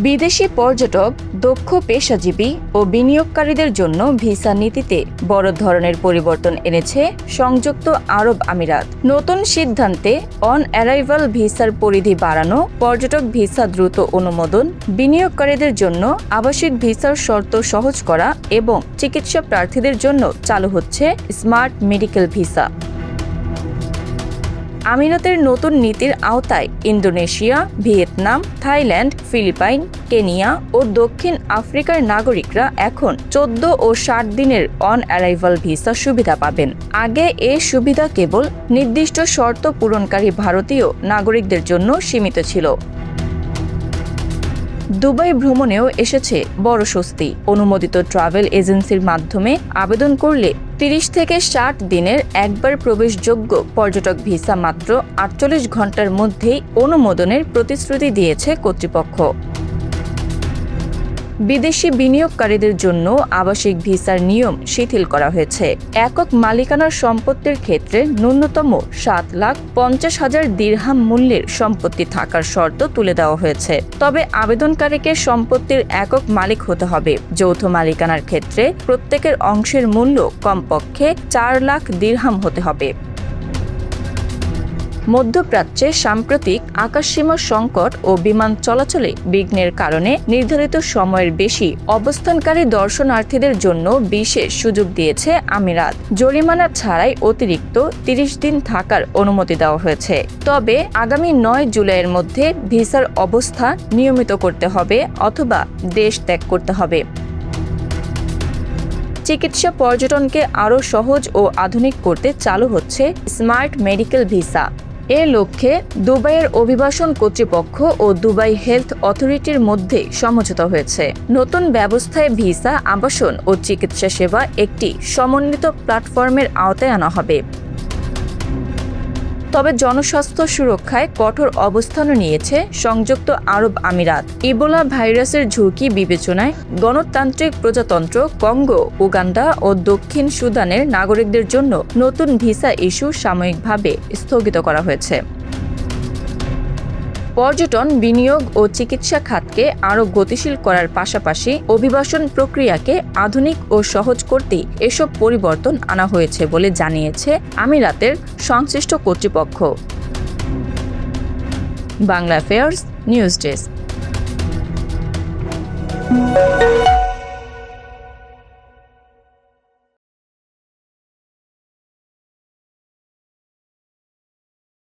বিদেশি পর্যটক, দক্ষ পেশাজীবী ও বিনিয়োগকারীদের জন্য ভিসা নীতিতে বড় ধরনের পরিবর্তন এনেছে সংযুক্ত আরব আমিরাত। নতুন সিদ্ধান্তে অন অ্যারাইভাল ভিসার পরিধি বাড়ানো, পর্যটক ভিসা দ্রুত অনুমোদন, বিনিয়োগকারীদের জন্য আবাসিক ভিসার শর্ত সহজ করা এবং চিকিৎসা প্রার্থীদের জন্য চালু হচ্ছে স্মার্ট মেডিকেল ভিসা। আমিরাতের নতুন নীতির আওতায় Indonesia, Vietnam, Thailand, Philippines, Kenya ও দক্ষিণ আফ্রিকার নাগরিকরা এখন 14 ও 60 দিনের অন অ্যারাইভাল ভিসা সুবিধা পাবেন। আগে এ সুবিধা কেবল নির্দিষ্ট শর্ত পূরণকারী ভারতীয় নাগরিকদের জন্য সীমিত ছিল। দুবাই ভ্রমণেও এসেছে বড় স্বস্তি। অনুমোদিত ট্রাভেল এজেন্সির মাধ্যমে আবেদন করলে 30 থেকে 60 দিনের একবার প্রবেশযোগ্য পর্যটক ভিসা মাত্র 48 ঘন্টার মধ্যেই অনুমোদনের প্রতিশ্রুতি দিয়েছে কর্তৃপক্ষ। বিদেশি বিনিয়োগকারীদের জন্য আবাসিক ভিসার নিয়ম শিথিল করা হয়েছে। একক মালিকানার সম্পত্তির ক্ষেত্রে ন্যূনতম 7,50,000 দিরহাম মূল্যের সম্পত্তি থাকার শর্ত তুলে দেওয়া হয়েছে। তবে আবেদনকারীকে সম্পত্তির একক মালিক হতে হবে। যৌথ মালিকানার ক্ষেত্রে প্রত্যেকের অংশের মূল্য কমপক্ষে 4 লাখ দিরহাম হতে হবে। মধ্যপ্রাচ্যে সাম্প্রতিক আকাশসীমা সংকট ও বিমান চলাচলে বিঘ্নের কারণে নির্ধারিত সময়ের বেশি অবস্থানকারী দর্শনার্থীদের জন্য বিশেষ সুযোগ দিয়েছে আমিরাত। জরিমানা ছাড়াই অতিরিক্ত 30 দিন থাকার অনুমতি দেওয়া হয়েছে। তবে আগামী 9 জুলাইয়ের মধ্যে ভিসার অবস্থা নিয়মিত করতে হবে অথবা দেশ ত্যাগ করতে হবে। চিকিৎসা পর্যটনকে আরও সহজ ও আধুনিক করতে চালু হচ্ছে স্মার্ট মেডিকেল ভিসা। এ লক্ষ্যে দুবাইয়ের অভিবাসন কর্তৃপক্ষ ও দুবাই হেলথ অথরিটির মধ্যে সমঝোতা হয়েছে। নতুন ব্যবস্থায় ভিসা, আবাসন ও চিকিৎসা সেবা একটি সমন্বিত প্ল্যাটফর্মের আওতায় আনা হবে। তবে জনস্বাস্থ্য সুরক্ষায় কঠোর অবস্থানও নিয়েছে সংযুক্ত আরব আমিরাত। ইবোলা ভাইরাসের ঝুঁকি বিবেচনায় গণতান্ত্রিক প্রজাতন্ত্র কঙ্গো, উগান্ডা ও দক্ষিণ সুদানের নাগরিকদের জন্য নতুন ভিসা ইস্যু সাময়িকভাবে স্থগিত করা হয়েছে। পর্যটন, বিনিয়োগ ও চিকিৎসা খাতকে আরও গতিশীল করার পাশাপাশি অভিবাসন প্রক্রিয়াকে আধুনিক ও সহজ করতেই এসব পরিবর্তন আনা হয়েছে বলে জানিয়েছে আমিরাতের সংশ্লিষ্ট কর্তৃপক্ষ। Bangla affairs news desk.